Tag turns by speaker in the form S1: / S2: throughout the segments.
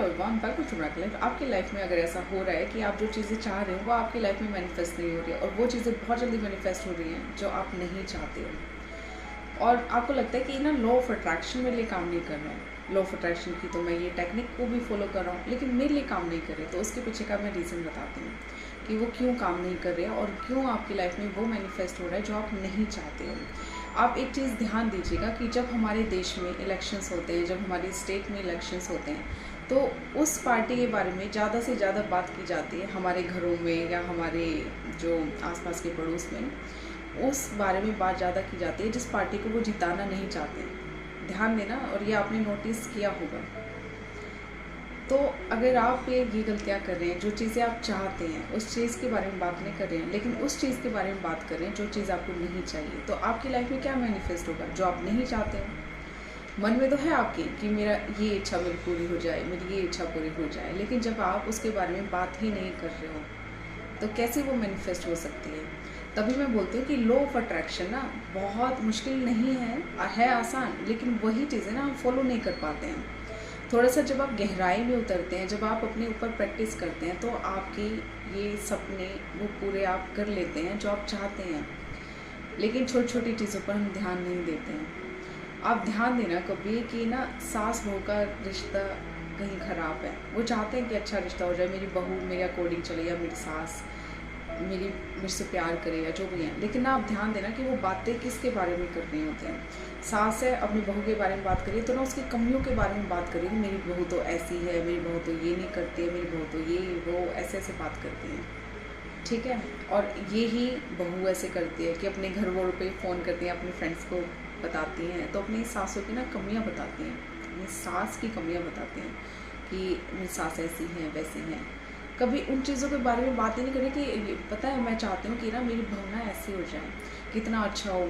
S1: Hello everyone, welcome to break life. आपकी life में अगर ऐसा हो रहा है कि आप जो चीज़ें चाह रहे हो वो आपकी लाइफ में मैनिफेस्ट नहीं हो रही है और वो चीज़ें बहुत जल्दी मैनिफेस्ट हो रही हैं जो आप नहीं चाहते हो और आपको लगता है कि ना लॉ ऑफ अट्रैक्शन मेरे लिए काम नहीं कर रहा है, लॉ ऑफ अट्रैक्शन की तो मैं ये टेक्निक को भी फॉलो कर रहा हूँ लेकिन मेरे लिए काम नहीं कर रहे, तो उसके पीछे का मैं रीज़न बताती हूँ कि वो क्यों काम नहीं कर रहे हैं और क्यों आपकी लाइफ में वो मैनिफेस्ट हो रहा है जो आप नहीं चाहते हो। आप एक चीज़ ध्यान दीजिएगा कि जब हमारे देश में इलेक्शंस होते हैं, जब हमारे स्टेट में इलेक्शंस होते हैं, तो उस पार्टी के बारे में ज़्यादा से ज़्यादा बात की जाती है हमारे घरों में या हमारे जो आसपास के पड़ोस में, उस बारे में बात ज़्यादा की जाती है जिस पार्टी को वो जिताना नहीं चाहते। ध्यान देना, और ये आपने नोटिस किया होगा। तो अगर आप ये गलतियाँ कर रहे हैं, जो चीज़ें आप चाहते हैं उस चीज़ के बारे में बात नहीं कर रहे हैं लेकिन उस चीज़ के बारे में बात कर रहे हैं जो चीज़ आपको नहीं चाहिए, तो आपकी लाइफ में क्या मैनिफेस्ट होगा? जो आप नहीं चाहते हो। मन में तो है आपकी कि मेरा ये इच्छा मेरी पूरी हो जाए, मेरी ये इच्छा पूरी हो जाए, लेकिन जब आप उसके बारे में बात ही नहीं कर रहे हो तो कैसे वो मैनिफेस्ट हो सकती है। तभी मैं बोलती हूँ कि लॉ ऑफ अट्रैक्शन ना बहुत मुश्किल नहीं है आसान, लेकिन वही चीज़ें ना हम फॉलो नहीं कर पाते हैं। थोड़ा सा जब आप गहराई में उतरते हैं, जब आप अपने ऊपर प्रैक्टिस करते हैं, तो आपकी ये सपने वो पूरे आप कर लेते हैं जो आप चाहते हैं। लेकिन छोटी छोटी चीज़ों पर हम ध्यान नहीं देते हैं। आप ध्यान देना कभी कि ना सास बहू का रिश्ता कहीं ख़राब है, वो चाहते हैं कि अच्छा रिश्ता हो जाए, मेरी बहू मेरे अकॉर्डिंग चले या मेरी सास मेरे से प्यार करे या जो भी है, लेकिन ना आप ध्यान देना कि वो बातें किसके बारे में करनी होती हैं। सास है अपनी बहू के बारे में बात करिए तो ना उसकी कमियों के बारे में बात करिए, मेरी बहू तो ऐसी है, मेरी बहू तो ये नहीं करती है, मेरी बहू तो ये वो ऐसे ऐसे बात करती है, ठीक है। और ये ही बहू ऐसे करती है कि अपने घर वालों पे फ़ोन करती हैं, अपने फ्रेंड्स को बताती हैं, तो अपनी सासों की ना कमियाँ बताती हैं, अपनी सास की कमियाँ बताती हैं कि मेरी सास ऐसी हैं वैसी हैं। कभी उन चीज़ों के बारे में बात ही नहीं करें कि पता है मैं चाहती हूँ कि ना मेरी बहू ना ऐसी हो जाए, कितना अच्छा हो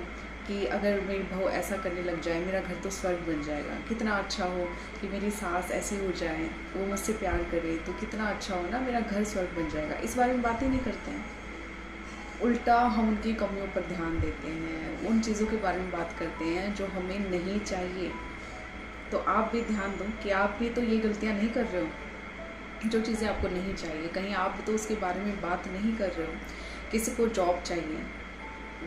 S1: कि अगर मेरी बहू ऐसा करने लग जाए मेरा घर तो स्वर्ग बन जाएगा, कितना अच्छा हो कि मेरी सास ऐसी हो जाए, वो मुझसे प्यार करे तो कितना अच्छा हो ना, मेरा घर स्वर्ग बन जाएगा। इस बारे में बात ही नहीं करते हैं, उल्टा हम उनकी कमियों पर ध्यान देते हैं, उन चीज़ों के बारे में बात करते हैं जो हमें नहीं चाहिए। तो आप भी ध्यान दो कि आप भी तो ये गलतियाँ नहीं कर रहे हो, जो चीज़ें आपको नहीं चाहिए, कहीं आप तो उसके बारे में बात नहीं कर रहे हो। किसी को जॉब चाहिए,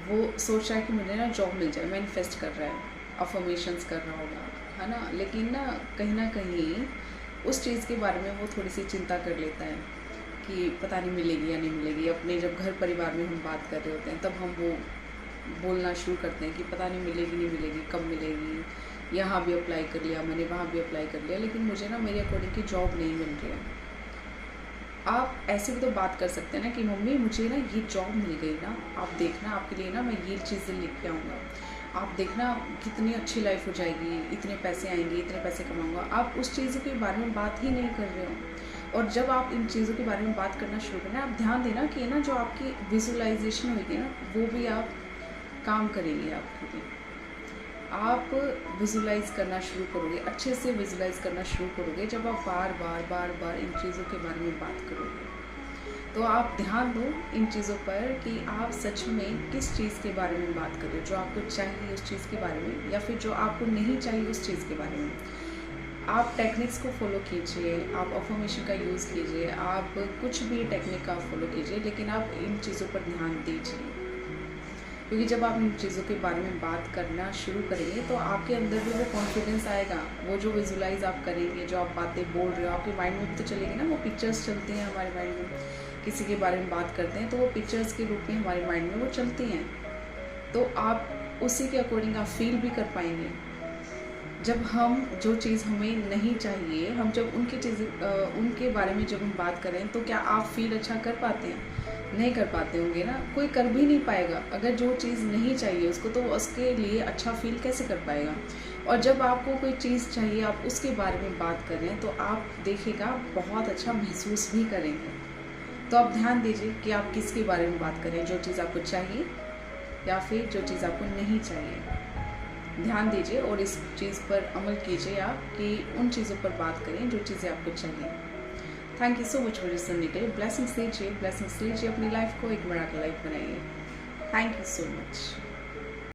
S1: वो सोच रहा है कि मुझे ना जॉब मिल जाए, मैनिफेस्ट कर रहा है, अफर्मेशंस कर रहा होगा, है ना, लेकिन ना कहीं उस चीज़ के बारे में वो थोड़ी सी चिंता कर लेता है कि पता नहीं मिलेगी या नहीं मिलेगी। अपने जब घर परिवार में हम बात कर रहे होते हैं तब हम वो बोलना शुरू करते हैं कि पता नहीं मिलेगी नहीं मिलेगी, कब मिलेगी, यहाँ भी अप्लाई कर लिया मैंने, वहाँ भी अप्लाई कर लिया, लेकिन मुझे ना मेरे अकॉर्डिंग की जॉब नहीं मिल रही है। आप ऐसे भी तो बात कर सकते हैं ना कि मम्मी मुझे ना ये जॉब मिल गई ना, आप देखना आपके लिए ना मैं ये चीज़ें लेके आऊँगा, आप देखना कितनी अच्छी लाइफ हो जाएगी, इतने पैसे आएंगे, इतने पैसे कमाऊँगा। आप उस चीज़ के बारे में बात ही नहीं कर रहे हो। और जब आप इन चीज़ों के बारे में बात करना शुरू करना, आप ध्यान देना कि ना जो आपकी विजुअलाइजेशन होगी ना वो भी आप काम करेंगे आपके लिए। आप विजुलाइज़ करना शुरू करोगे, अच्छे से विजुलाइज़ करना शुरू करोगे जब आप बार बार इन चीज़ों के बारे में बात करोगे। तो आप ध्यान दो इन चीज़ों पर कि आप सच में किस चीज़ के बारे में बात कर रहे हो, जो आपको चाहिए उस चीज़ के बारे में या फिर जो आपको नहीं चाहिए उस चीज़ के बारे में। आप टेक्निक्स को फॉलो कीजिए, आप अफर्मेशन का यूज़ कीजिए, आप कुछ भी टेक्निक का फॉलो कीजिए, लेकिन आप इन चीज़ों पर ध्यान दीजिए, क्योंकि जब आप इन चीज़ों के बारे में बात करना शुरू करेंगे तो आपके अंदर भी वो कॉन्फिडेंस आएगा। वो जो विजुलाइज आप करेंगे, जो आप बातें बोल रहे हो, आपके माइंड में भी तो चलेगी ना, वो पिक्चर्स चलती हैं हमारे माइंड में। किसी के बारे में बात करते हैं तो वो पिक्चर्स के रूप में हमारे माइंड में वो चलती हैं, तो आप उसी के अकॉर्डिंग आप फील भी कर पाएंगे। जब हम जो चीज़ हमें नहीं चाहिए, हम जब उनके बारे में जब हम बात करें तो क्या आप फील अच्छा कर पाते हैं? नहीं कर पाते होंगे ना, कोई कर भी नहीं पाएगा। अगर जो चीज़ नहीं चाहिए उसको, तो उसके लिए अच्छा फील कैसे कर पाएगा। और जब आपको कोई चीज़ चाहिए, आप उसके बारे में बात कर रहे हैं, तो आप देखिएगा बहुत अच्छा महसूस भी करेंगे। तो आप ध्यान दीजिए कि आप किसके बारे में बात करें, जो चीज़ आपको चाहिए या फिर जो चीज़ आपको नहीं चाहिए। ध्यान दीजिए और इस चीज़ पर अमल कीजिए आप कि उन चीज़ों पर बात करें जो चीज़ें आपको चाहिए। Thank you so much for सुनने के लिए। ब्लेसिंग्स लीजिए अपनी लाइफ को एक मिरेकल लाइफ बनाइए। Thank you so much.